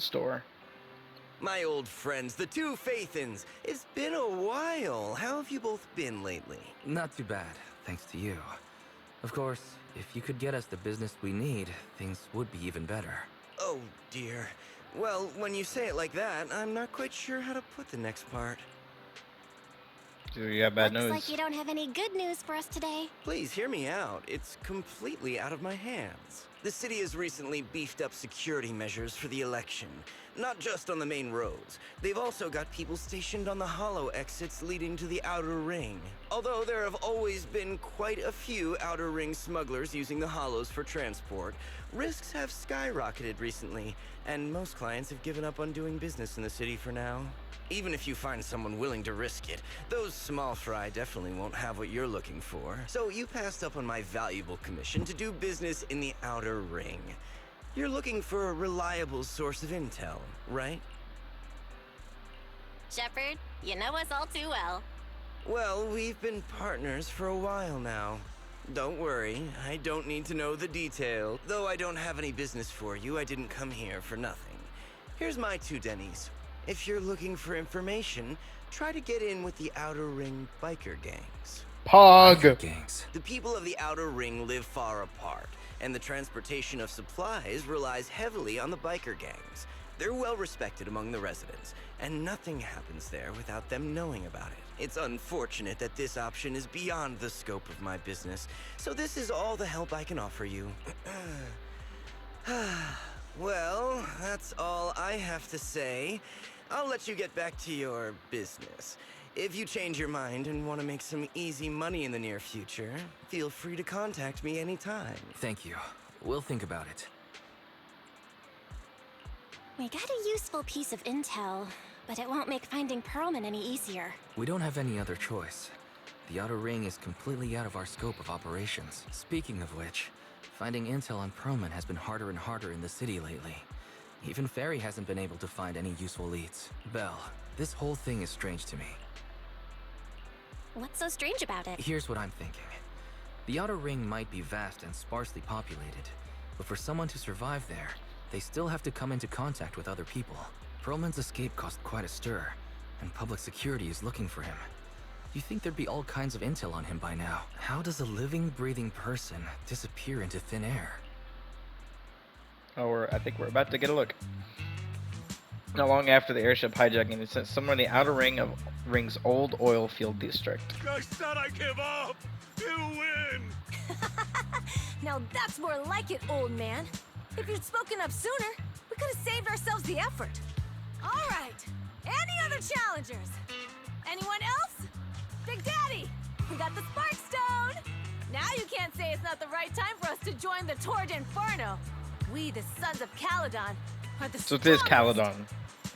store. My old friends, the two Faithins. It's been a while. How have you both been lately? Not too bad, thanks to you. Of course, if you could get us the business we need, things would be even better. Oh, dear. Well, when you say it like that, I'm not quite sure how to put the next part. Do you have bad Looks news? like you don't have any good news for us today. Please hear me out. It's completely out of my hands. The city has recently beefed up security measures for the election. Not just on the main roads. They've also got people stationed on the hollow exits leading to the outer ring. Although there have always been quite a few outer ring smugglers using the hollows for transport, risks have skyrocketed recently, and most clients have given up on doing business in the city for now. Even if you find someone willing to risk it, those small fry definitely won't have what you're looking for. So you passed up on my valuable commission to do business in the outer ring. You're looking for a reliable source of intel, right? Shepard, you know us all too well. Well, we've been partners for a while now. Don't worry, I don't need to know the detail. Though I don't have any business for you, I didn't come here for nothing. Here's my 2 Denny's. If you're looking for information, try to get in with the Outer Ring biker gangs. Pog! Gangs. The people of the Outer Ring live far apart, and the transportation of supplies relies heavily on the biker gangs. They're well respected among the residents, and nothing happens there without them knowing about it. It's unfortunate that this option is beyond the scope of my business, so this is all the help I can offer you. Well, that's all I have to say. I'll let you get back to your business. If you change your mind and want to make some easy money in the near future, feel free to contact me anytime. Thank you. We'll think about it. We got a useful piece of intel, but it won't make finding Perlman any easier. We don't have any other choice. The Outer Ring is completely out of our scope of operations. Speaking of which, finding intel on Perlman has been harder and harder in the city lately. Even Ferry hasn't been able to find any useful leads. Belle, this whole thing is strange to me. What's so strange about it? Here's what I'm thinking. The Outer Ring might be vast and sparsely populated, but for someone to survive there, they still have to come into contact with other people. Perlman's escape caused quite a stir, and public security is looking for him. You'd think there'd be all kinds of intel on him by now. How does a living, breathing person disappear into thin air? Oh, I think we're about to get a look. Not long after the airship hijacking, it sent someone in the outer ring's old oil field district. I said I give up! You win! Now that's more like it, old man. If you'd spoken up sooner, we could have saved ourselves the effort. All right. Any other challengers? Anyone else? Big Daddy, we got the Spark Stone. Now you can't say it's not the right time for us to join the Torrid Inferno. We, the Sons of Calydon, are the So this is strongest. Calydon.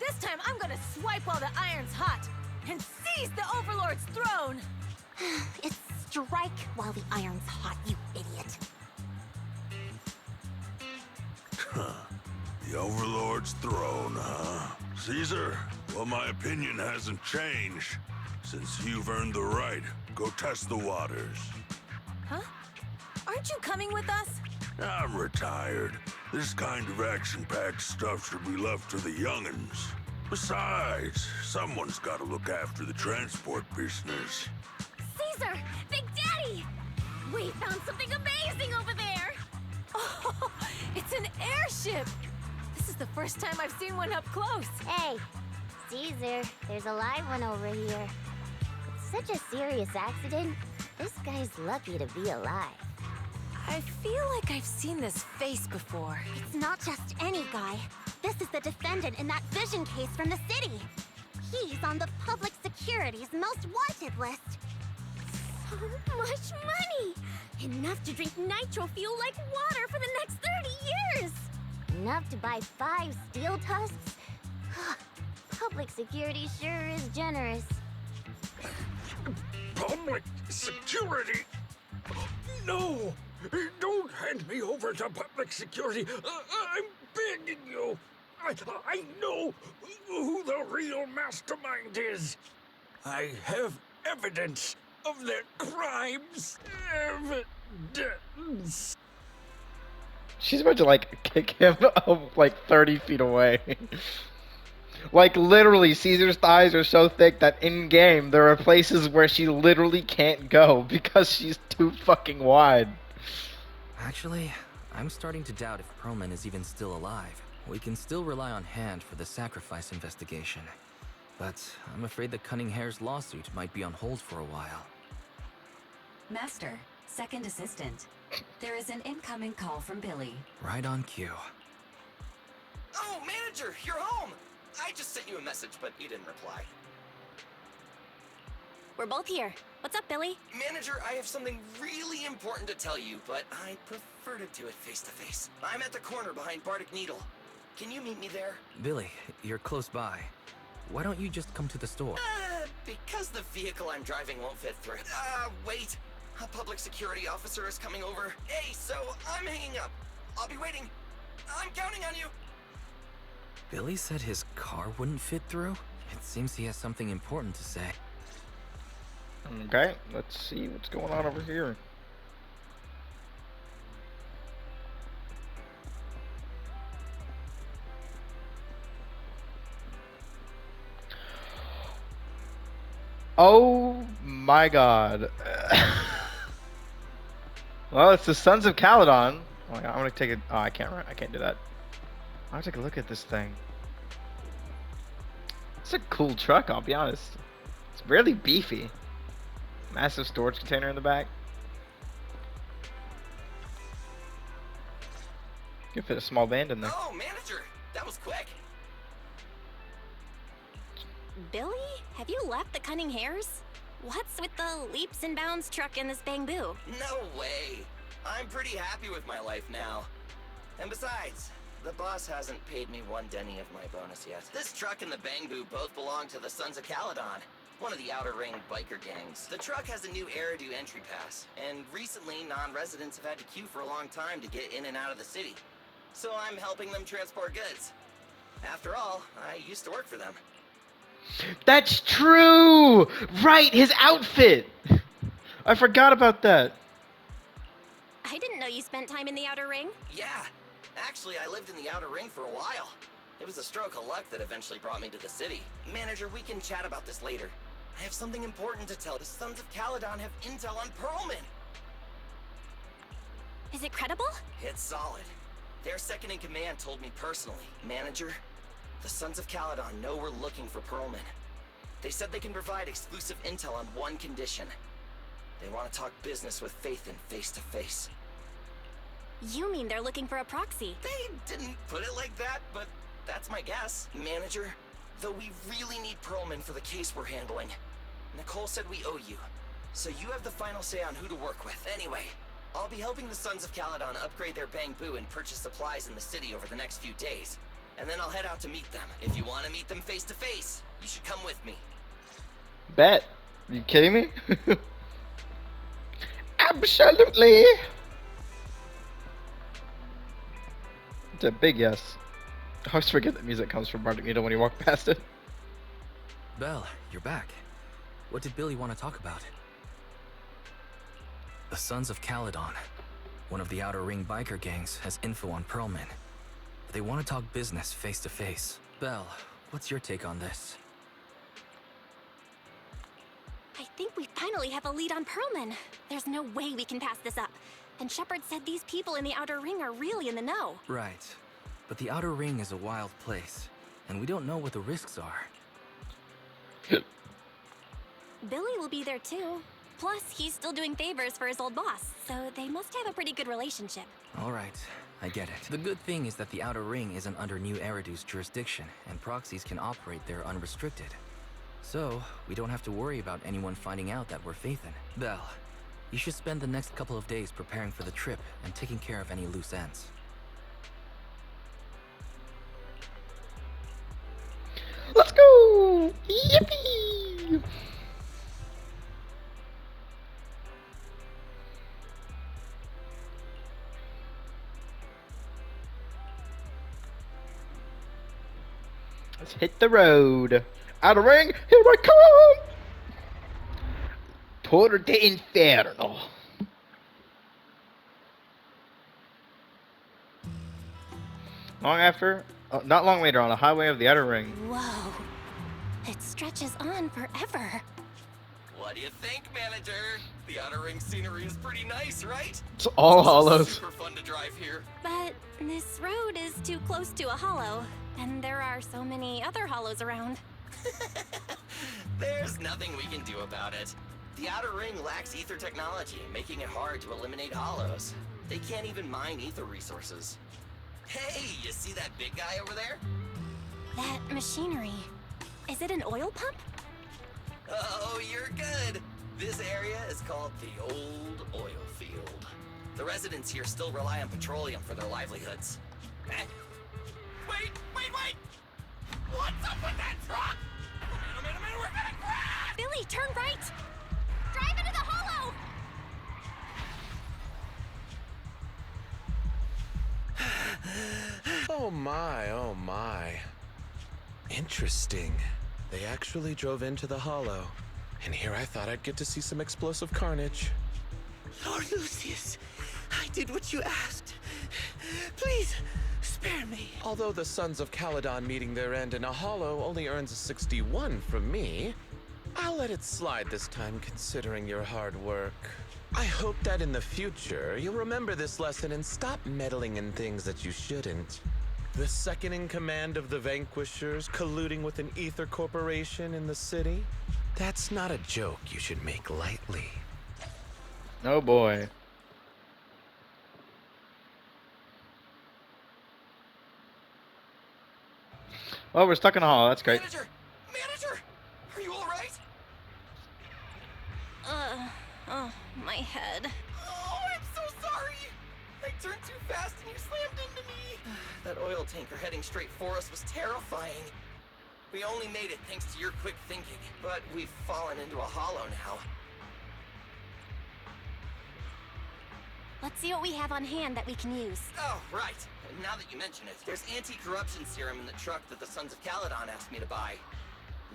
This time I'm gonna swipe while the iron's hot and seize the Overlord's throne. It's strike while the iron's hot, you idiot. The Overlord's throne, huh? Caesar, well, my opinion hasn't changed. Since you've earned the right, go test the waters. Huh? Aren't you coming with us? I'm retired. This kind of action-packed stuff should be left to the young'uns. Besides, someone's got to look after the transport business. Caesar! Big Daddy! We found something amazing over there! Oh, it's an airship! This is the first time I've seen one up close. Hey, Caesar, there's a live one over here. It's such a serious accident. This guy's lucky to be alive. I feel like I've seen this face before. It's not just any guy. This is the defendant in that vision case from the city. He's on the public security's most wanted list. So much money! Enough to drink nitro fuel like water for the next 30 years! Enough to buy 5 steel tusks? Public security sure is generous. Public security? No! Don't hand me over to public security. I'm begging you. I know who the real mastermind is. I have evidence of their crimes. Evidence. She's about to like kick him up like 30 feet away. Like literally, Caesar's thighs are so thick that in game there are places where she literally can't go because she's too fucking wide. Actually, I'm starting to doubt if Perlman is even still alive. We can still rely on Hand for the sacrifice investigation. But I'm afraid the Cunning Hare's lawsuit might be on hold for a while. Master, second assistant. There is an incoming call from Billy. Right on cue. Oh, manager, you're home! I just sent you a message, but you didn't reply. We're both here. What's up, Billy? Manager, I have something really important to tell you, but I prefer to do it face to face. I'm at the corner behind Bardic Needle. Can you meet me there? Billy, you're close by. Why don't you just come to the store? Because the vehicle I'm driving won't fit through. Wait. A public security officer is coming over. Hey, so I'm hanging up. I'll be waiting. I'm counting on you. Billy said his car wouldn't fit through? It seems he has something important to say. Okay, let's see what's going on over here. Oh my god. Well, it's the Sons of Calydon. Oh, I'm gonna take it. Oh, I can't do that. I'll take a look at this thing. It's a cool truck, I'll be honest. It's really beefy. Massive storage container in the back. You could fit a small band in there. Oh, manager, that was quick. Billy? Have you left the Cunning Hares? What's with the leaps and bounds truck and this bamboo? No way. I'm pretty happy with my life now. And besides, the boss hasn't paid me one denny of my bonus yet. This truck and the Bangbu both belong to the Sons of Calydon, one of the Outer Ring biker gangs. The truck has a new Eridu entry pass, and recently non-residents have had to queue for a long time to get in and out of the city. So I'm helping them transport goods. After all, I used to work for them. That's true! Right, his outfit! I forgot about that. I didn't know you spent time in the Outer Ring. Yeah, actually I lived in the Outer Ring for a while. It was a stroke of luck that eventually brought me to the city. Manager, we can chat about this later. I have something important to tell. The Sons of Calydon have intel on Perlman. Is it credible? It's solid. Their second in command told me personally. Manager, the Sons of Calydon know we're looking for Perlman. They said they can provide exclusive intel on one condition. They want to talk business with Phaethon face to face. You mean they're looking for a proxy? They didn't put it like that, but that's my guess. Manager, though we really need Perlman for the case we're handling, Nicole said we owe you. So you have the final say on who to work with. Anyway, I'll be helping the Sons of Calydon upgrade their Bangbu and purchase supplies in the city over the next few days. And then I'll head out to meet them. If you want to meet them face to face, you should come with me. Bet. Are you kidding me? Absolutely. It's a big yes. I always forget that music comes from Bardic Needle when you walk past it. Belle, you're back. What did Billy want to talk about? The Sons of Calydon, one of the Outer Ring biker gangs, has info on Perlman. They want to talk business face to face. Belle, what's your take on this? I think we finally have a lead on Perlman. There's no way we can pass this up. And Shepard said these people in the Outer Ring are really in the know. Right. But the Outer Ring is a wild place, and we don't know what the risks are. Billy will be there too. Plus, he's still doing favors for his old boss, so they must have a pretty good relationship. All right, I get it. The good thing is that the Outer Ring isn't under New Eridu's jurisdiction, and proxies can operate there unrestricted. So, we don't have to worry about anyone finding out that we're Phaethon. Belle, you should spend the next couple of days preparing for the trip and taking care of any loose ends. Let's go! Yippee! Let's hit the road. Outer Ring, here I come! Porter de Inferno. Not long later, on a highway of the Outer Ring. Whoa. It stretches on forever. What do you think, manager? The Outer Ring scenery is pretty nice, right? It's all also hollows. Super fun to drive here. But this road is too close to a hollow, and there are so many other hollows around. There's nothing we can do about it. The Outer Ring lacks ether technology, making it hard to eliminate hollows. They can't even mine ether resources. Hey, you see that big guy over there? That machinery. Is it an oil pump? Oh, you're good. This area is called the Old Oil Field. The residents here still rely on petroleum for their livelihoods. Eh? Wait! What's up with that truck? Oh man, we're gonna crash! Billy, turn right! Drive into the hollow! Oh my. Interesting. They actually drove into the hollow. And here I thought I'd get to see some explosive carnage. Lord Lucius, I did what you asked. Please, spare me. Although the Sons of Calydon meeting their end in a hollow only earns a 61 from me, I'll let it slide this time considering your hard work. I hope that in the future, you'll remember this lesson and stop meddling in things that you shouldn't. The second in command of the Vanquishers colluding with an ether corporation in the city? That's not a joke you should make lightly. Oh boy. Oh, we're stuck in a hollow. That's great. Manager, are you all right? Oh, my head. Oh, I'm so sorry. I turned too fast and you slammed into me. That oil tanker heading straight for us was terrifying. We only made it thanks to your quick thinking, but we've fallen into a hollow now. Let's see what we have on hand that we can use. Oh, right. Now that you mention it, there's anti-corruption serum in the truck that the Sons of Calydon asked me to buy.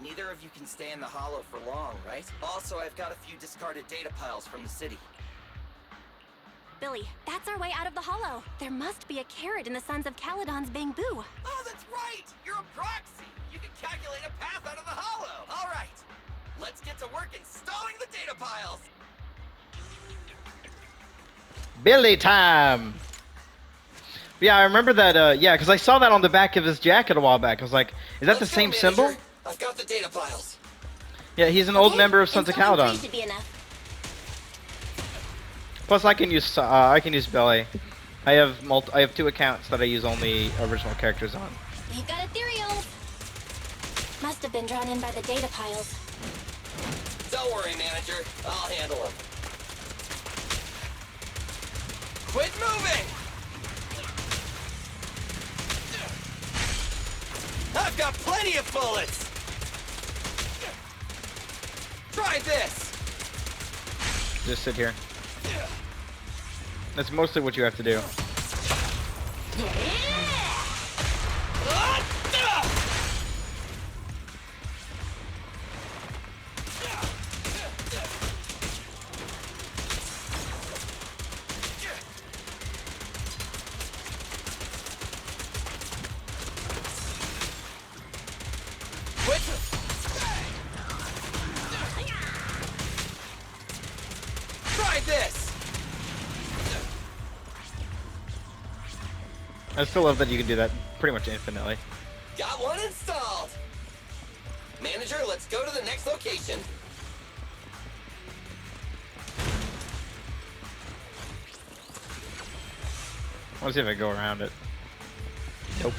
Neither of you can stay in the hollow for long, right? Also, I've got a few discarded data piles from the city. Billy, that's our way out of the hollow. There must be a carrot in the Sons of Calydon's bamboo. Oh, that's right! You're a proxy! You can calculate a path out of the hollow! All right! Let's get to work installing the data piles! Billy time! Yeah, I remember that, yeah, because I saw that on the back of his jacket a while back. I was like, is that the Let's go, same manager. symbol? I've got the data piles. Yeah, he's an old Okay, member of Sons of installing Calydon. three should be enough. Plus, I can use Billy. I have 2 accounts that I use only original characters on. We've got ethereals. Must have been drawn in by the data piles. Don't worry, manager. I'll handle them. Quit moving! I've got plenty of bullets! Try this! Just sit here. That's mostly what you have to do. Quit! Try this! I still love that you can do that pretty much infinitely. Got one installed! Manager, let's go to the next location. I want to see if I go around it. Nope.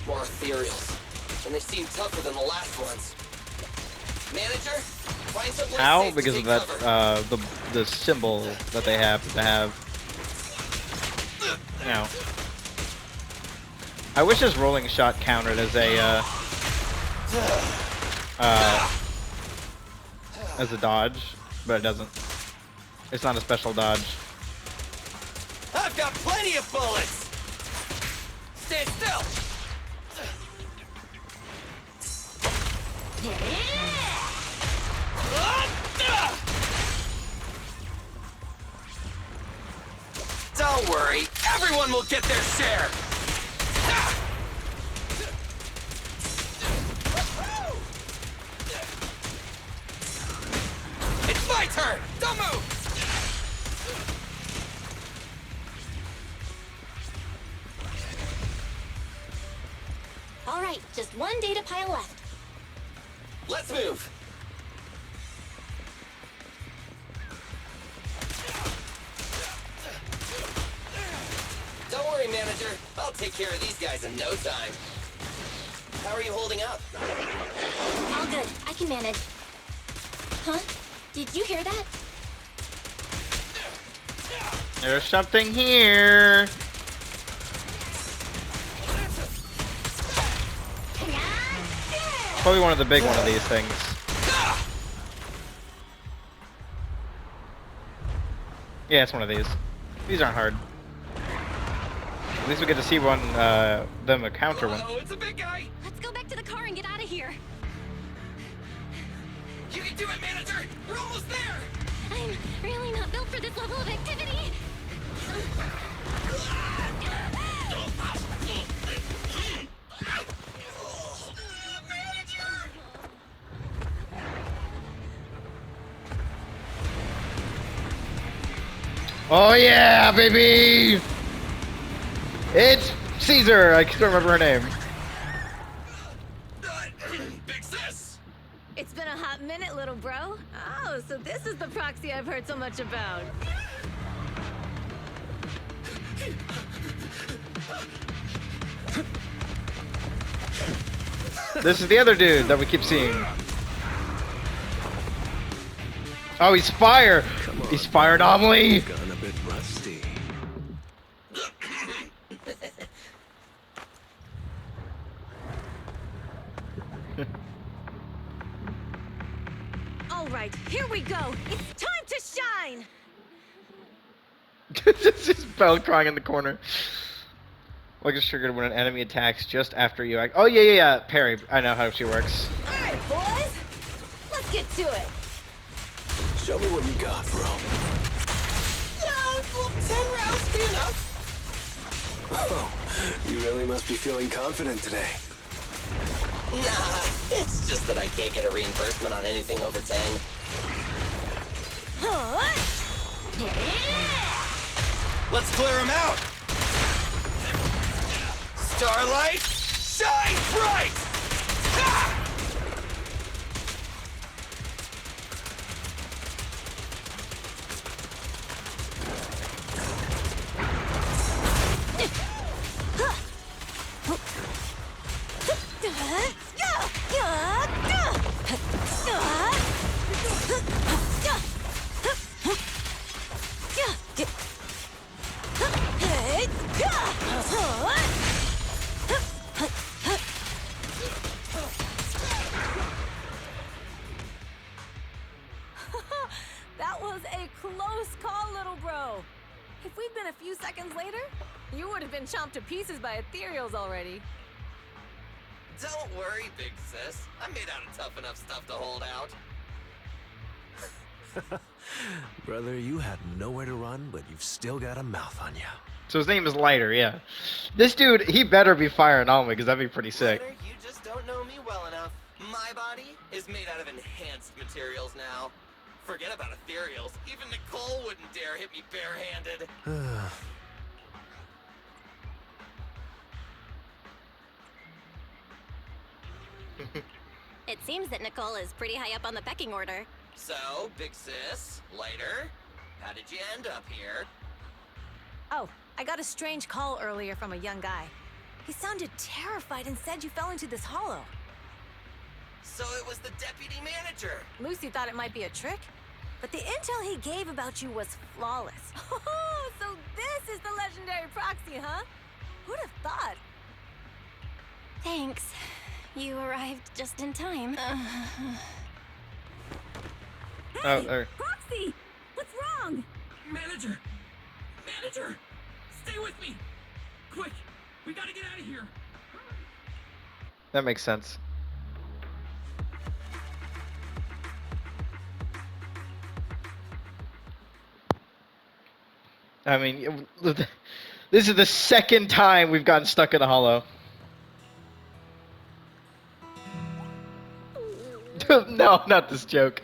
More ethereals. And they seem tougher than the last ones. Manager, find some place How? safe to Because take of that, cover. the symbol that they have to have. Now, I wish this rolling shot counted as a dodge, but it doesn't. It's not a special dodge. I've got plenty of bullets! Stand still! Don't worry, everyone will get their share! All right, just one data pile left. Let's move. Don't worry, manager. I'll take care of these guys in no time. How are you holding up? All good. I can manage. Huh? Did you hear that? There's something here. Probably one of the big one of these things. Yeah, it's one of these. These aren't hard. At least we get to see one, them encounter one. Oh, it's a big guy. Let's go back to the car and get out of here. You can do it, manager. We're almost there. I'm really not built for this level of activity. Oh yeah, baby! It's Caesar. I can't remember her name. Big sis. It's been a hot minute, little bro. Oh, so this is the proxy I've heard so much about. This is the other dude that we keep seeing. Oh, he's fire! He's fire anomaly! Gone a bit rusty. All right, here we go. It's time to shine. It's just Belle crying in the corner. Like is triggered when an enemy attacks just after you act. Oh yeah. Parry. I know how she works. All right, boys. Let's get to it. Show me what you got, bro. Yeah, 10 rounds be enough. Oh, you really must be feeling confident today. Nah, it's just that I can't get a reimbursement on anything over 10. Let's clear him out. Starlight, shine bright! Ah! That was a close call, little bro. If we'd been a few seconds later, you would have been chomped to pieces by ethereals already. Don't worry, big sis. I'm made out of tough enough stuff to hold out. Brother, you have nowhere to run, but you've still got a mouth on you. So his name is Lighter, yeah. This dude, he better be fire anomaly because that'd be pretty sick. Lighter, you just don't know me well enough. My body is made out of enhanced materials now. Forget about ethereals. Even Nicole wouldn't dare hit me barehanded. It seems that Nicole is pretty high up on the pecking order. So, big sis, Lighter, how did you end up here? Oh, I got a strange call earlier from a young guy. He sounded terrified and said you fell into this hollow. So it was the deputy manager. Lucy thought it might be a trick, but the intel he gave about you was flawless. Oh, so this is the legendary proxy, huh? Who'd have thought? Thanks. You arrived just in time. Hey, there. Proxy! What's wrong? Manager! Manager! Stay with me! Quick! We gotta get out of here! That makes sense. I mean, this is the second time we've gotten stuck in a hollow. No, not this joke.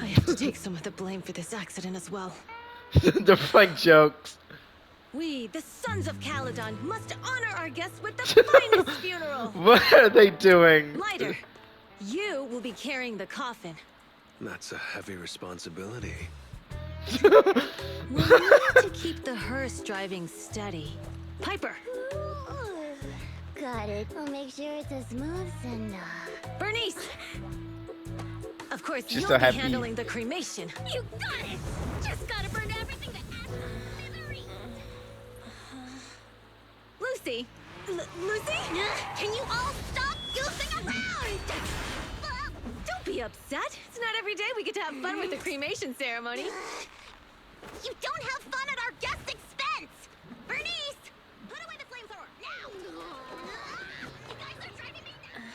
I have to take some of the blame for this accident as well. The prank jokes. We, the Sons of Calydon, must honor our guests with the finest funeral. What are they doing? Lighter, you will be carrying the coffin. That's a heavy responsibility. We'll need to keep the hearse driving steady. Piper, Got it. I'll make sure it's as smooth enough. Bernice. Of course, She's you'll so be happy. handling the cremation. You got it! Just gotta burn everything to ash and smithereens. Lucy. Lucy? Can you all stop goofing around? Don't be upset. It's not every day we get to have fun with the cremation ceremony. You don't have fun at our guest expense! Bernice! Put away the flamethrower, now! You guys are driving me nuts!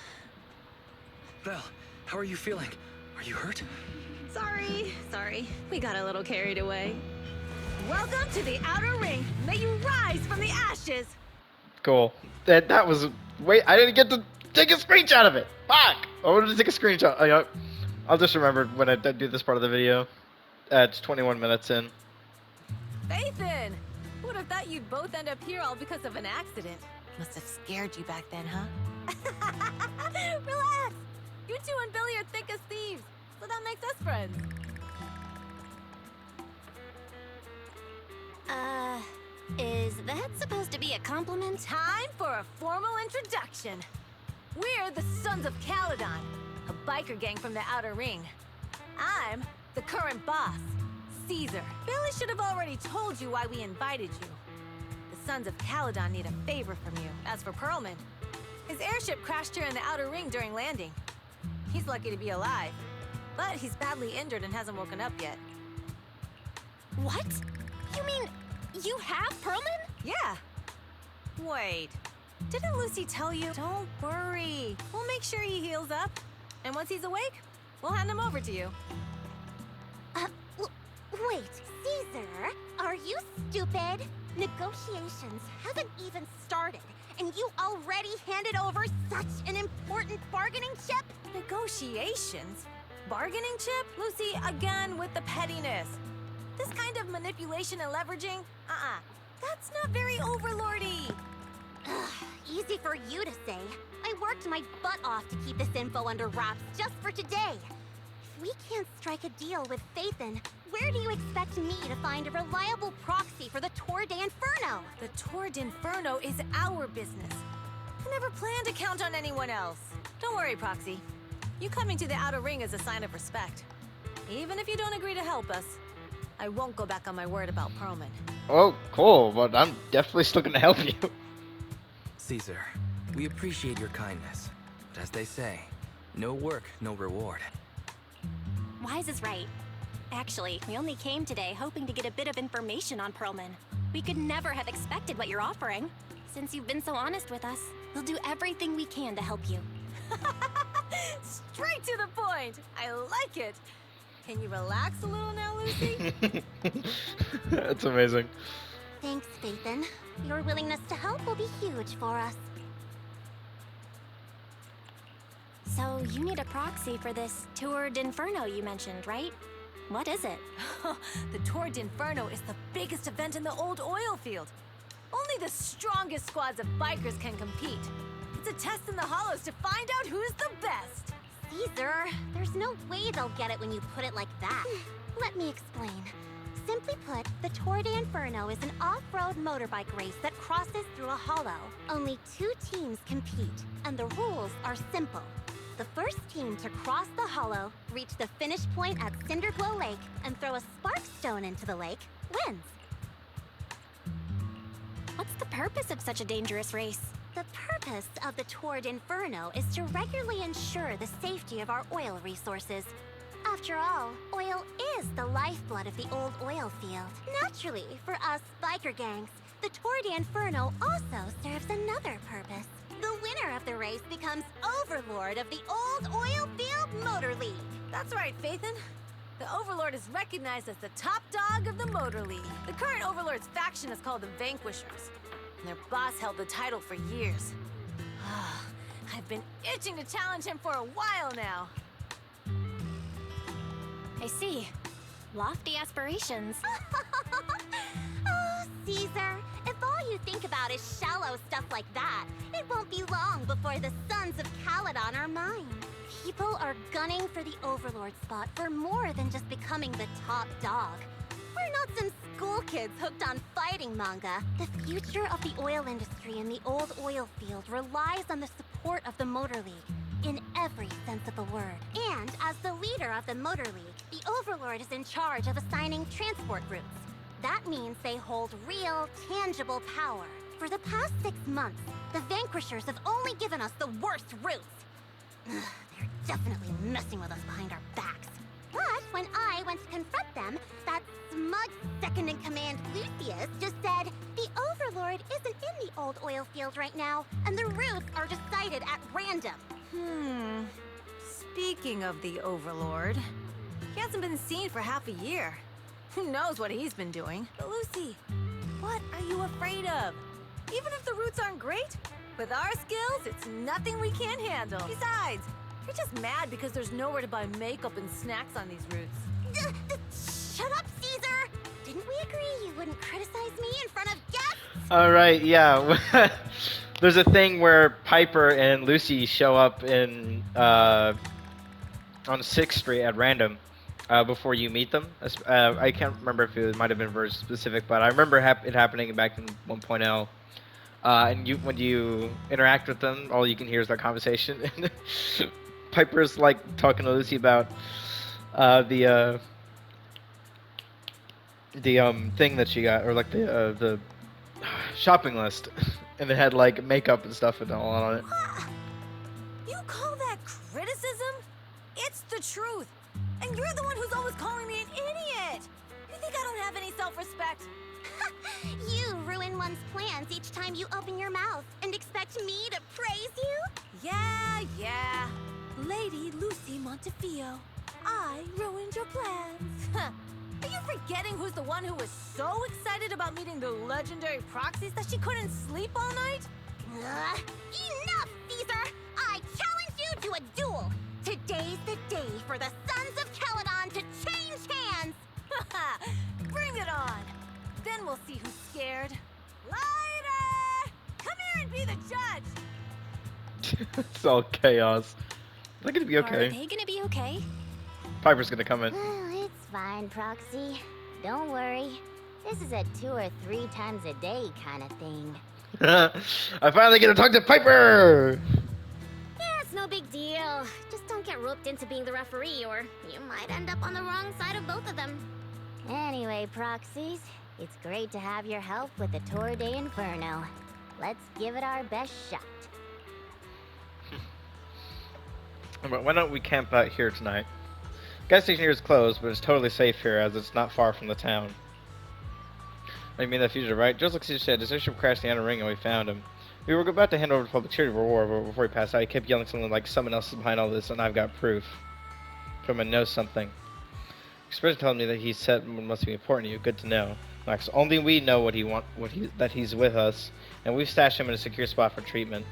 Belle, how are you feeling? Are you hurt? Sorry. We got a little carried away. Welcome to the Outer Ring. May you rise from the ashes. Cool. That was... Wait, I didn't get to take a screenshot of it! Fuck! I wanted to take a screenshot. I'll just remember when I do this part of the video. It's 21 minutes in. Fathan! Would have thought you'd both end up here all because of an accident. Must have scared you back then, huh? Relax! You two and Billy are thick as thieves, so that makes us friends. Is that supposed to be a compliment? Time for a formal introduction. We're the Sons of Calydon, a biker gang from the Outer Ring. I'm the current boss, Caesar. Billy should have already told you why we invited you. The Sons of Calydon need a favor from you. As for Perlman, his airship crashed here in the Outer Ring during landing. He's lucky to be alive, but he's badly injured and hasn't woken up yet. What? You mean you have Perlman? Yeah. Wait, didn't Lucy tell you? Don't worry. We'll make sure he heals up. And once he's awake, we'll hand him over to you. Wait, Caesar, are you stupid? Negotiations haven't even started, and you already handed over such an important bargaining chip? Negotiations? Bargaining chip? Lucy, again with the pettiness. This kind of manipulation and leveraging? That's not very overlordy. Easy for you to say. I worked my butt off to keep this info under wraps just for today. If we can't strike a deal with Fathan, where do you expect me to find a reliable proxy for the Tour d'Inferno? The Tour d'Inferno is our business. I never planned to count on anyone else. Don't worry, Proxy. You coming to the Outer Ring is a sign of respect. Even if you don't agree to help us, I won't go back on my word about Perlman. Oh, cool, but I'm definitely still gonna help you. Caesar, we appreciate your kindness. But as they say, no work, no reward. Wise is right. Actually, we only came today hoping to get a bit of information on Perlman. We could never have expected what you're offering. Since you've been so honest with us, we'll do everything we can to help you. Straight to the point! I like it! Can you relax a little now, Lucy? That's amazing. Thanks, Fathan. Your willingness to help will be huge for us. So, you need a proxy for this Tour d'Inferno you mentioned, right? What is it? The Tour d'Inferno is the biggest event in the old oil field. Only the strongest squads of bikers can compete. It's a test in the hollows to find out who's the best. Caesar, there's no way they'll get it when you put it like that. Let me explain. Simply put, the Tour d'Inferno is an off-road motorbike race that crosses through a hollow. Only 2 teams compete, and the rules are simple. The first team to cross the hollow, reach the finish point at Cinderglow Lake, and throw a spark stone into the lake, wins. What's the purpose of such a dangerous race? The purpose of the Tour d'Inferno is to regularly ensure the safety of our oil resources. After all, oil is the lifeblood of the old oil field. Naturally, for us biker gangs, the Tour d'Inferno also serves another purpose. The winner of the race becomes overlord of the old oil field Motor League. That's right, Fathan. The Overlord is recognized as the top dog of the Motor League. The current Overlord's faction is called the Vanquishers, and their boss held the title for years. I've been itching to challenge him for a while now. I see. Lofty aspirations. Oh, Caesar, if all you think about is shallow stuff like that, it won't be long before the Sons of Calydon are mine. People are gunning for the Overlord spot for more than just becoming the top dog. We're not some school kids hooked on fighting manga. The future of the oil industry in the old oil field relies on the support of the Motor League, in every sense of the word. And as the leader of the Motor League, the Overlord is in charge of assigning transport routes. That means they hold real, tangible power. For the past 6 months, the Vanquishers have only given us the worst routes. Ugh, they're definitely messing with us behind our backs. But when I went to confront them, that smug second-in-command Lucius just said, the Overlord isn't in the old oil field right now, and the routes are decided at random. Speaking of the Overlord, he hasn't been seen for half a year. Who knows what he's been doing? But Lucy, what are you afraid of? Even if the routes aren't great, with our skills, it's nothing we can't handle. Besides, you're just mad because there's nowhere to buy makeup and snacks on these routes. Shut up, Caesar! Didn't we agree you wouldn't criticize me in front of guests? Alright, yeah. There's a thing where Piper and Lucy show up in on 6th Street at random before you meet them. I can't remember if it might have been very specific, but I remember it happening back in 1.0. And when you interact with them, all you can hear is their conversation. And Piper's like talking to Lucy about the thing that she got, or like the shopping list, and it had like makeup and stuff and all on it. You call that criticism? It's the truth. And you're the one who's always calling me an idiot. You think I don't have any self-respect? You ruin one's plans each time you open your mouth and expect me to praise you? Yeah. Lady Lucy Montefiore, I ruined your plans. Are you forgetting who's the one who was so excited about meeting the legendary proxies that she couldn't sleep all night? Enough, Caesar! I challenge you to a duel! Today's the day for the Sons of Calydon to change hands! Bring it on! Then we'll see who's scared. Lighter! Come here and be the judge! It's all chaos. They're gonna be Are okay. they gonna be okay? Piper's gonna come in. Oh, it's fine, Proxy. Don't worry. This is a 2 or 3 times a day kind of thing. I finally get to talk to Piper! Yeah, it's no big deal. Just don't get roped into being the referee, or you might end up on the wrong side of both of them. Anyway, Proxies, it's great to have your help with the Tour de Inferno. Let's give it our best shot. But why don't we camp out here tonight? Gas station here is closed, but it's totally safe here as it's not far from the town. I mean the future, right? Just like Caesar said, the ship crashed the outer ring and we found him. We were about to hand over to public security for war, but before he passed out, he kept yelling something like someone else is behind all this, and I've got proof. Someone knows something. Expression told me that he said must be important to you. Good to know. Max, only we know that he's with us, and we've stashed him in a secure spot for treatment.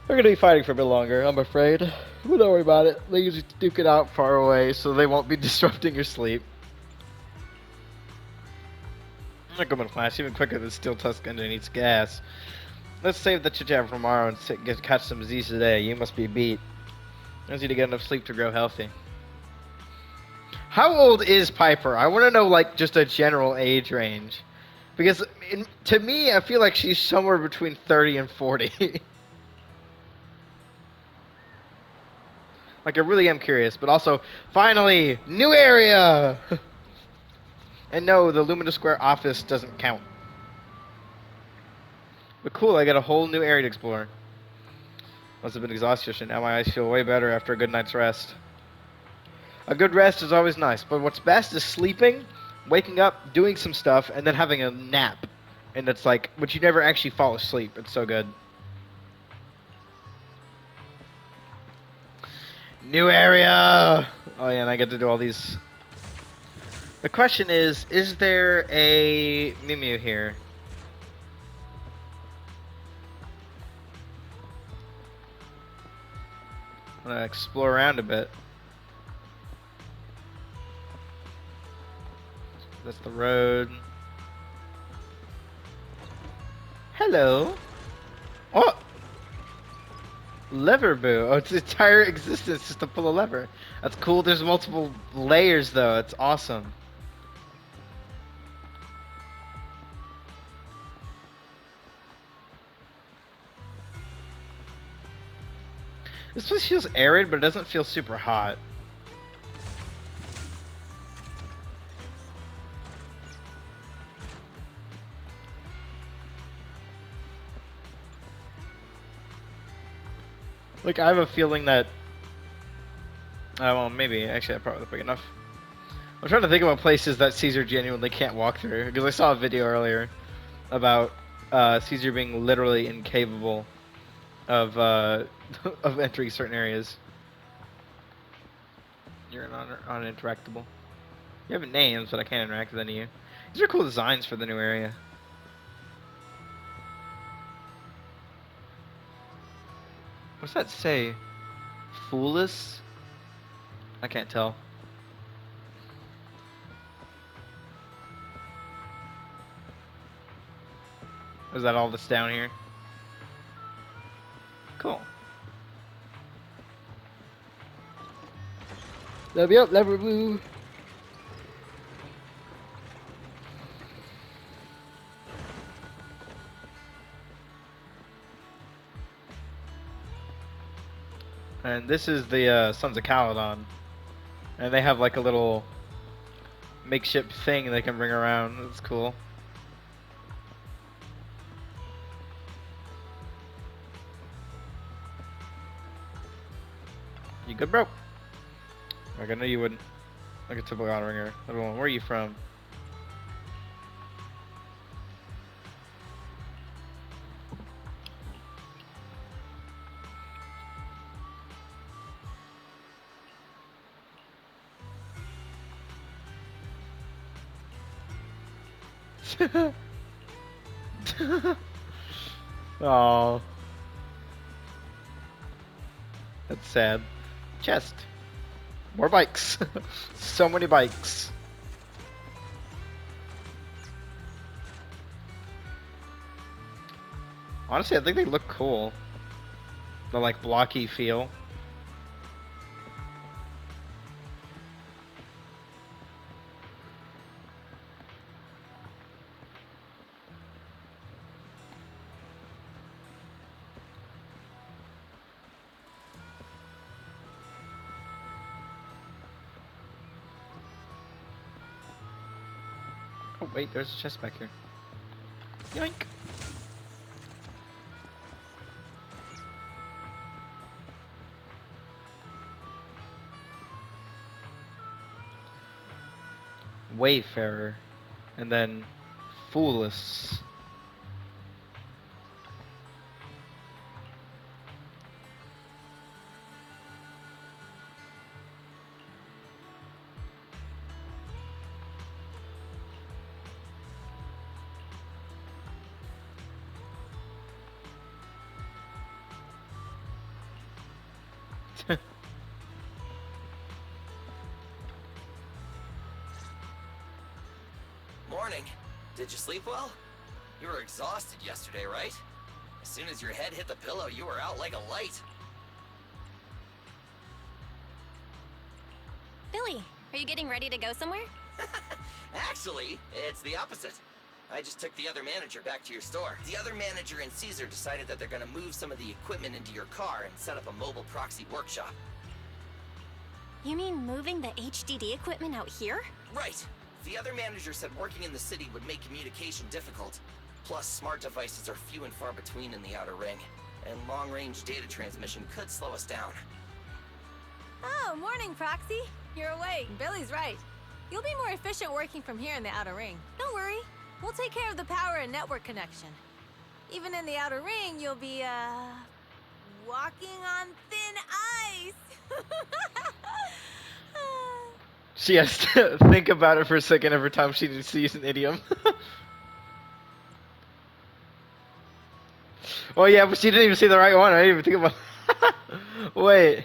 We're gonna be fighting for a bit longer, I'm afraid. But don't worry about it. They usually duke it out far away, so they won't be disrupting your sleep. I'm not going to flash even quicker than Steel Tusk engine eats gas. Let's save the chit-chat for tomorrow and catch some Z's today. You must be beat. I need to get enough sleep to grow healthy. How old is Piper? I want to know, like, just a general age range. Because, to me, I feel like she's somewhere between 30 and 40. Like, I really am curious. But also, finally, new area! And no, the Lumina Square office doesn't count. But cool, I got a whole new area to explore. Must have been exhaustion. Now my eyes feel way better after a good night's rest. A good rest is always nice, but what's best is sleeping, waking up, doing some stuff, and then having a nap. And it's like, but you never actually fall asleep. It's so good. New area! Oh yeah, and I get to do all these. The question is there a Mew here? I'm gonna explore around a bit. That's the road. Hello. Oh! Lever boo. Oh, its entire existence just to pull a lever. That's cool. There's multiple layers though. It's awesome. This place feels arid, but it doesn't feel super hot. Like, I have a feeling that... well, maybe. Actually, I probably look big enough. I'm trying to think about places that Caesar genuinely can't walk through. Because I saw a video earlier about Caesar being literally incapable of of entering certain areas. You're uninteractable. You have names, but I can't interact with any of you. These are cool designs for the new area. What's that say? Foolus? I can't tell. Is that all that's down here? Cool. Yep, lever blue. And this is the Sons of Calydon. And they have like a little makeshift thing they can bring around. That's cool. You good, bro? Like, I know you wouldn't. Like a typical auto ringer. Where are you from? Oh, that's sad. Chest. More bikes. So many bikes. Honestly, I think they look cool. The like blocky feel. Oh wait, there's a chest back here. Yoink. Wayfarer, and then Foolus. Morning. Did you sleep well? You were exhausted yesterday, right? As soon as your head hit the pillow, you were out like a light. Billy, are you getting ready to go somewhere? Actually, it's the opposite. I just took the other manager back to your store. The other manager and Caesar decided that they're gonna move some of the equipment into your car and set up a mobile proxy workshop. You mean moving the HDD equipment out here? Right. The other manager said working in the city would make communication difficult. Plus, smart devices are few and far between in the Outer Ring, and long-range data transmission could slow us down. Oh, morning, Proxy. You're awake. Billy's right. You'll be more efficient working from here in the Outer Ring. Don't worry. We'll take care of the power and network connection. Even in the Outer Ring, you'll be, walking on thin ice. She has to think about it for a second every time she sees an idiom. Oh yeah, but she didn't even say the right one. I didn't even think about. Wait.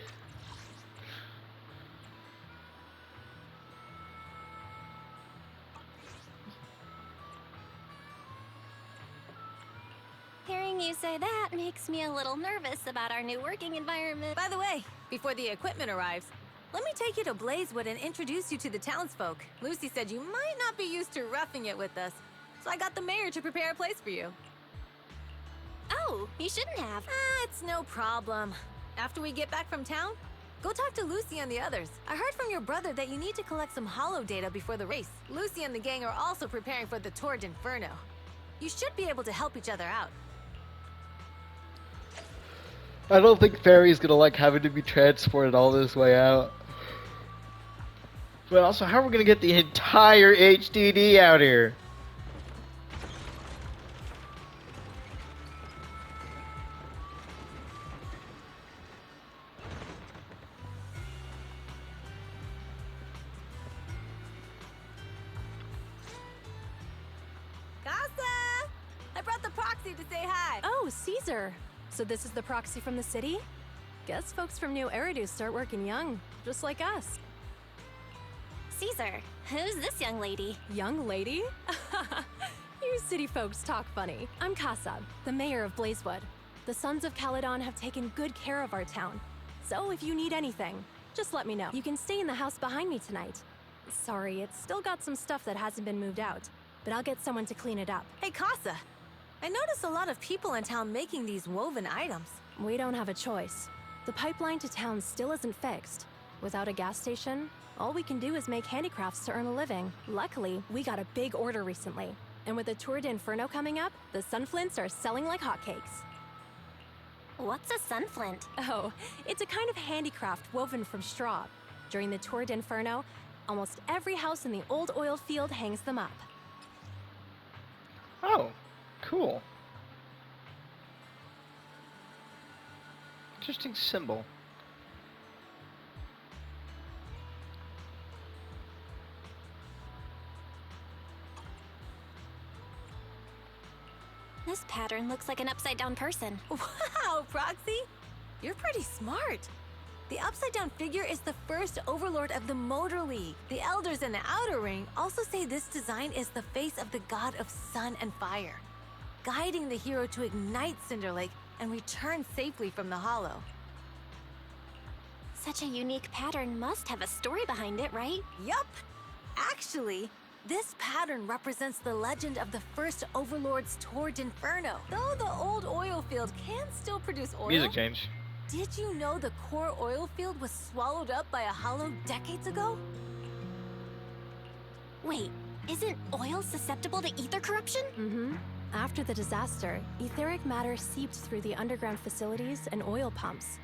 Hearing you say that makes me a little nervous about our new working environment. By the way, before the equipment arrives, let me take you to Blazewood and introduce you to the townsfolk. Lucy said you might not be used to roughing it with us, so I got the mayor to prepare a place for you. Oh, you shouldn't have. It's no problem. After we get back from town, go talk to Lucy and the others. I heard from your brother that you need to collect some holo data before the race. Lucy and the gang are also preparing for the Tour d'Inferno. You should be able to help each other out. I don't think Fairy's gonna like having to be transported all this way out. But also, how are we gonna get the entire HDD out here? Casa! I brought the proxy to say hi. Oh, Caesar. So this is the proxy from the city? Guess folks from New Eridu start working young, just like us. Caesar, who's this young lady? Young lady? You city folks talk funny. I'm Casa, the mayor of Blazewood. The Sons of Calydon have taken good care of our town. So if you need anything, just let me know. You can stay in the house behind me tonight. Sorry, it's still got some stuff that hasn't been moved out, but I'll get someone to clean it up. Hey, Casa. I noticed a lot of people in town making these woven items. We don't have a choice. The pipeline to town still isn't fixed. Without a gas station, all we can do is make handicrafts to earn a living. Luckily, we got a big order recently. And with the Tour d'Inferno coming up, the sunflints are selling like hotcakes. What's a sunflint? Oh, it's a kind of handicraft woven from straw. During the Tour d'Inferno, almost every house in the old oil field hangs them up. Oh, cool. Interesting symbol. This pattern looks like an upside-down person. Wow, Proxy! You're pretty smart. The upside-down figure is the first overlord of the Motor League. The elders in the Outer Ring also say this design is the face of the god of sun and fire, guiding the hero to ignite Cinder Lake and return safely from the Hollow. Such a unique pattern must have a story behind it, right? Yup! Actually, this pattern represents the legend of the first Overlord's Tour d'Inferno. Though the old oil field can still produce oil, Music change. did you know the core oil field was swallowed up by a hollow decades ago? Wait, isn't oil susceptible to ether corruption? Mm-hmm. After the disaster, etheric matter seeped through the underground facilities and oil pumps,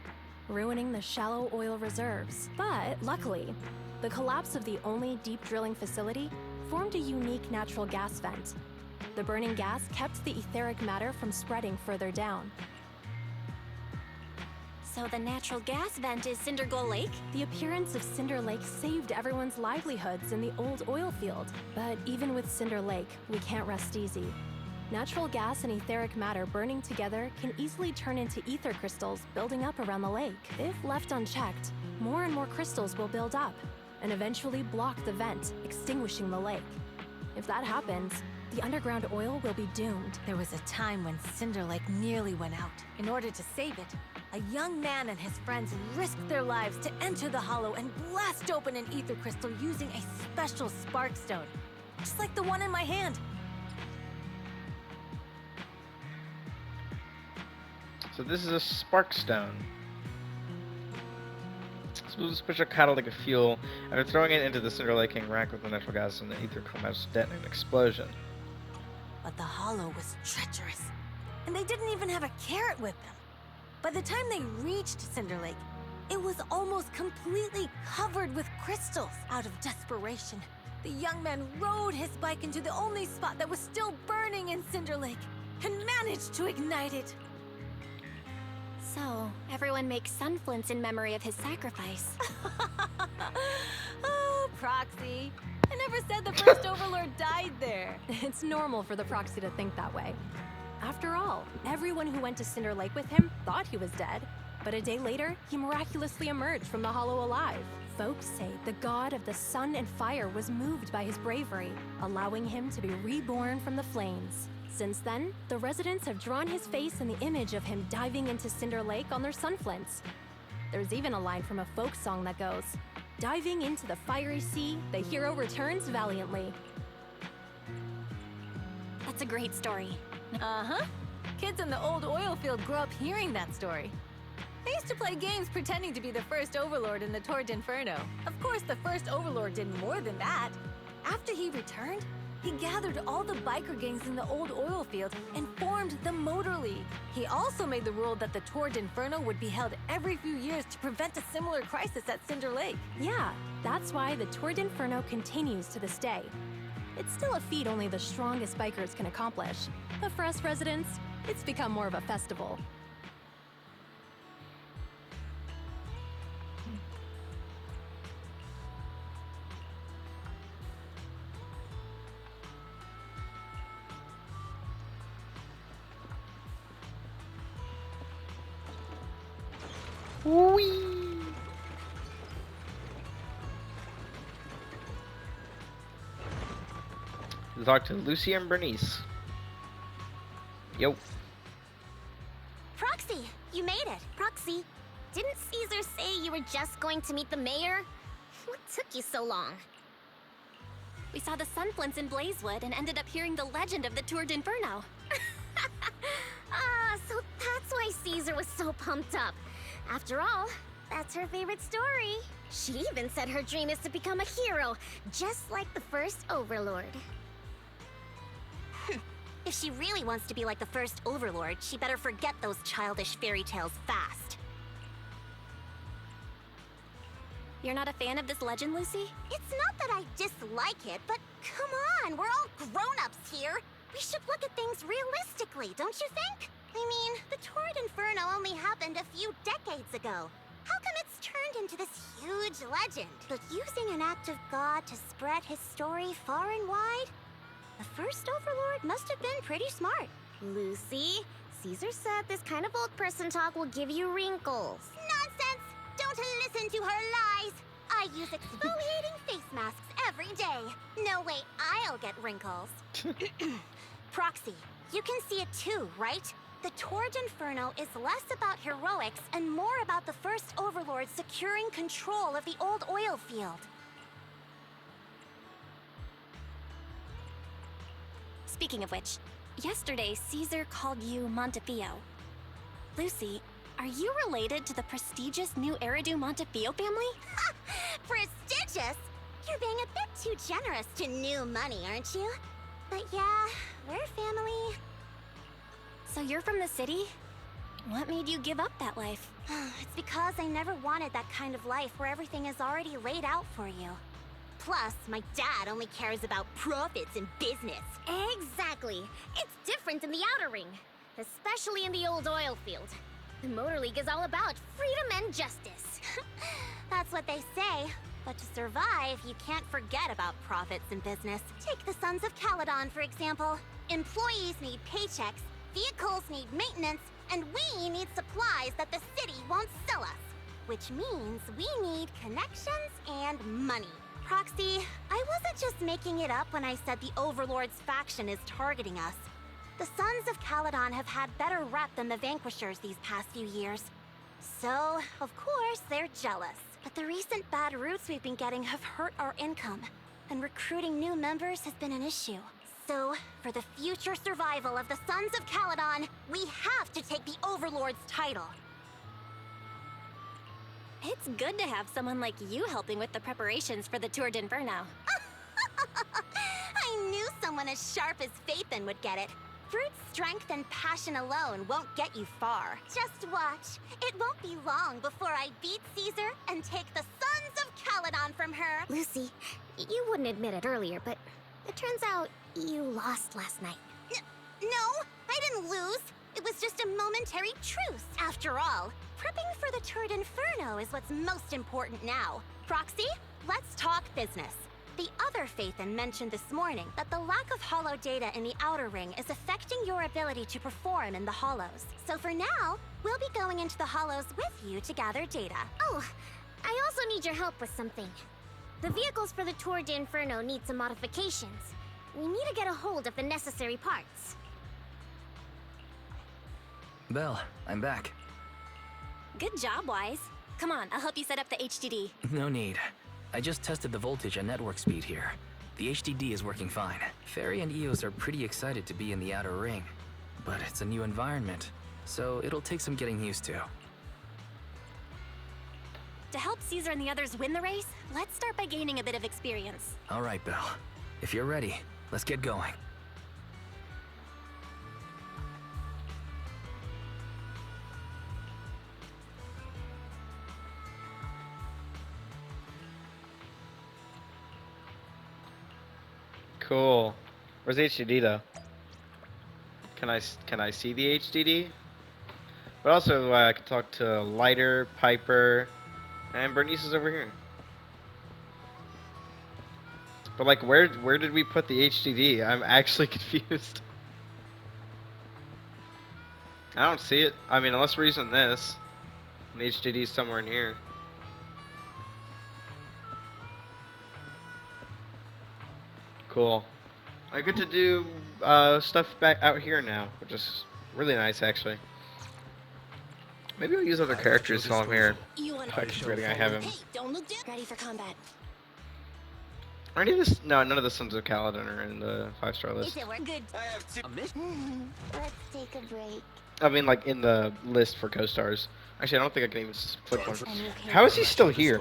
ruining the shallow oil reserves. But luckily, the collapse of the only deep drilling facility formed a unique natural gas vent. The burning gas kept the etheric matter from spreading further down. So the natural gas vent is Cinder Gull Lake? The appearance of Cinder Lake saved everyone's livelihoods in the old oil field. But even with Cinder Lake, we can't rest easy. Natural gas and etheric matter burning together can easily turn into ether crystals building up around the lake. If left unchecked, more and more crystals will build up and eventually block the vent, extinguishing the lake. If that happens, the underground oil will be doomed. There was a time when Cinder Lake nearly went out. In order to save it, a young man and his friends risked their lives to enter the Hollow and blast open an ether crystal using a special spark stone, just like the one in my hand. So this is a spark stone. Smooth special catalytic fuel. After throwing it into the Cinder Lake, can rack with the natural gas and the ether compounds detonate an explosion. But the Hollow was treacherous, and they didn't even have a carrot with them. By the time they reached Cinder Lake, it was almost completely covered with crystals. Out of desperation, the young man rode his bike into the only spot that was still burning in Cinder Lake, and managed to ignite it. So, everyone makes sunflints in memory of his sacrifice. Oh, Proxy. I never said the first Overlord died there. It's normal for the proxy to think that way. After all, everyone who went to Cinder Lake with him thought he was dead, but a day later, he miraculously emerged from the Hollow alive. Folks say the god of the sun and fire was moved by his bravery, allowing him to be reborn from the flames. Since then, the residents have drawn his face in the image of him diving into Cinder Lake on their sunflints. There's even a line from a folk song that goes, "Diving into the fiery sea, the hero returns valiantly." That's a great story. Uh-huh. Kids in the old oil field grew up hearing that story. They used to play games pretending to be the first overlord in the Tour d'Inferno. Of course, the first overlord did more than that. After he returned, he gathered all the biker gangs in the old oil field and formed the Motor League. He also made the rule that the Tour d'Inferno would be held every few years to prevent a similar crisis at Cinder Lake. Yeah, that's why the Tour d'Inferno continues to this day. It's still a feat only the strongest bikers can accomplish, but for us residents, it's become more of a festival. Whee! Talk to Lucy and Bernice. Yo. Proxy, you made it. Proxy, didn't Caesar say you were just going to meet the mayor? What took you so long? We saw the sunflints in Blazewood and ended up hearing the legend of the Tour d'Inferno. So that's why Caesar was so pumped up. After all, that's her favorite story. She even said her dream is to become a hero, just like the first Overlord. If she really wants to be like the first Overlord, she better forget those childish fairy tales fast. You're not a fan of this legend, Lucy? It's not that I dislike it, but come on, we're all grown-ups here. We should look at things realistically, don't you think? I mean, the Tour d'Inferno only happened a few decades ago. How come it's turned into this huge legend? But using an act of God to spread his story far and wide? The first Overlord must have been pretty smart. Lucy, Caesar said this kind of old person talk will give you wrinkles. Nonsense! Don't listen to her lies! I use exfoliating face masks every day. No way I'll get wrinkles. Proxy, you can see it too, right? The Tour d'Inferno is less about heroics and more about the first Overlord securing control of the old oil field. Speaking of which, yesterday Caesar called you Montefiore. Lucy, are you related to the prestigious new Eridu Montefiore family? Prestigious? You're being a bit too generous to new money, aren't you? But yeah, we're family. So you're from the city? What made you give up that life? It's because I never wanted that kind of life where everything is already laid out for you. Plus, my dad only cares about profits and business. Exactly. It's different in the Outer Ring, especially in the old oil field. The Motor League is all about freedom and justice. That's what they say. But to survive, you can't forget about profits and business. Take the Sons of Calydon, for example. Employees need paychecks, vehicles need maintenance, and we need supplies that the city won't sell us. Which means we need connections and money. Proxy, I wasn't just making it up when I said the Overlord's faction is targeting us. The Sons of Calydon have had better rep than the Vanquishers these past few years. So, of course, they're jealous. But the recent bad routes we've been getting have hurt our income, and recruiting new members has been an issue. So, for the future survival of the Sons of Calydon, we have to take the Overlord's title. It's good to have someone like you helping with the preparations for the Tour d'Inferno. I knew someone as sharp as Phaethon would get it. Brute strength and passion alone won't get you far. Just watch. It won't be long before I beat Caesar and take the Sons of Calydon from her. Lucy, you wouldn't admit it earlier, but it turns out you lost last night. No, I didn't lose. It was just a momentary truce. After all, prepping for the Tour d'Inferno is what's most important now. Proxy, let's talk business. The other Phaethon mentioned this morning that the lack of hollow data in the Outer Ring is affecting your ability to perform in the Hollows. So for now, we'll be going into the Hollows with you to gather data. Oh, I also need your help with something. The vehicles for the Tour d'Inferno need some modifications. We need to get a hold of the necessary parts. Belle, I'm back. Good job, Wise. Come on, I'll help you set up the HDD. No need. I just tested the voltage and network speed here. The HDD is working fine. Fairy and Eos are pretty excited to be in the outer ring. But it's a new environment, so it'll take some getting used to. To help Caesar and the others win the race, let's start by gaining a bit of experience. All right, Belle. If you're ready, let's get going. Cool. Where's the HDD though? Can I see the HDD? But also I can talk to Lighter, Piper, and Bernice is over here. But like, where did we put the HDD? I'm actually confused. I don't see it. I mean, unless we're using this. The HDD is somewhere in here. Cool. I get to do stuff back out here now, which is really nice, actually. Maybe I'll use other characters while I'm here. I keep forgetting I have him. Hey, don't look down. Ready for combat. Are any of this? No, none of the Sons of Calydon are in the 5-star list. Is it work good? I have two. Let's take a break. I mean, like in the list for co-stars. Actually, I don't think I can even click one. How is he still here?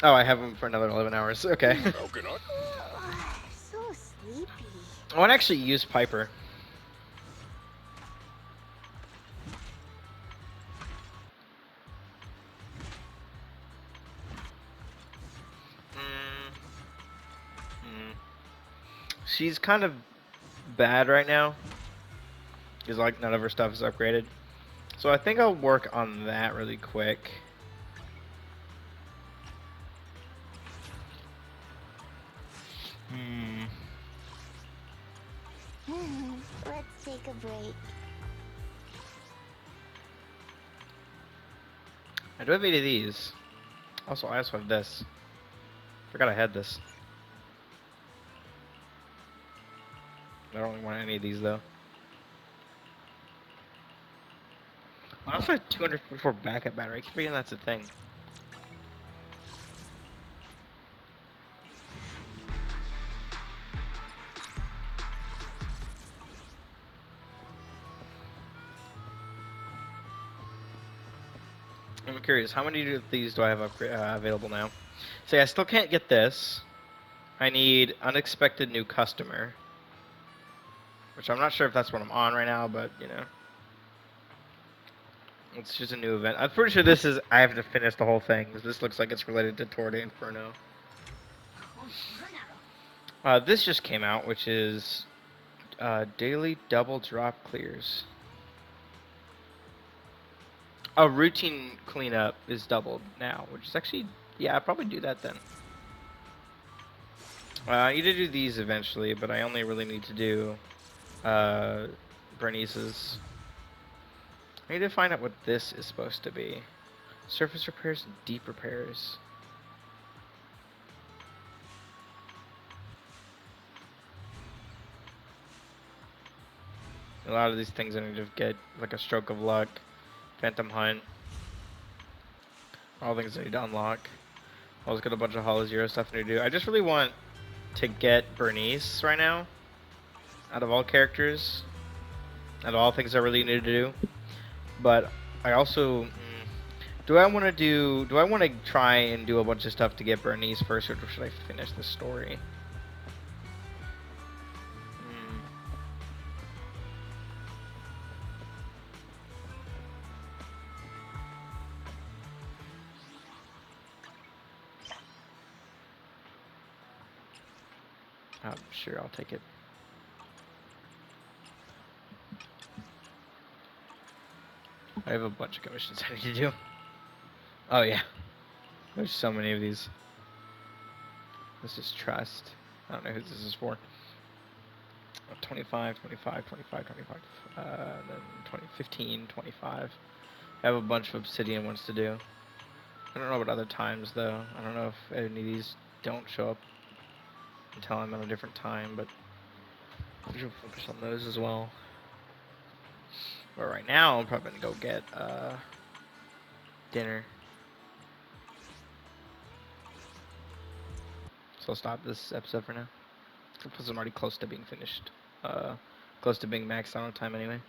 Oh, I have him for another 11 hours. Okay. So sleepy. I want to actually use Piper. She's kind of bad right now. Because like none of her stuff is upgraded. So I think I'll work on that really quick. Let's take a break. I do have 8 of these. Also, I also have this. Forgot I had this. I don't really want any of these though. I also have 244 backup battery. I keep forgetting that's a thing. I'm curious, how many of these do I have available now? See, I still can't get this. I need unexpected new customer. Which I'm not sure if that's what I'm on right now, but, you know. It's just a new event. I'm pretty sure this is, I have to finish the whole thing, because this looks like it's related to Tour de Inferno. This just came out, which is daily double drop clears. A routine cleanup is doubled now, which is actually, yeah, I'll probably do that then. I need to do these eventually, but I only really need to do Bernice's. I need to find out what this is supposed to be. Surface repairs, deep repairs. A lot of these things I need to get, like a stroke of luck, Phantom Hunt. All things I need to unlock. I always got a bunch of Hollow Zero stuff to do. I just really want to get Bernice right now. Out of all characters. Out of all things I really need to do. But I also... Do I want to try and do a bunch of stuff to get Bernice first, or should I finish the story? Sure, I'll take it. I have a bunch of commissions I need to do. Oh yeah. There's so many of these. This is trust. I don't know who this is for. 25, 25, 25, 25. Then 20, 15, 25. I have a bunch of obsidian ones to do. I don't know about other times though. I don't know if any of these don't show up until I'm at a different time, but I should focus on those as well. But right now, I'm probably gonna go get dinner. So I'll stop this episode for now. Because I'm already close to being finished. Close to being maxed out on time anyway.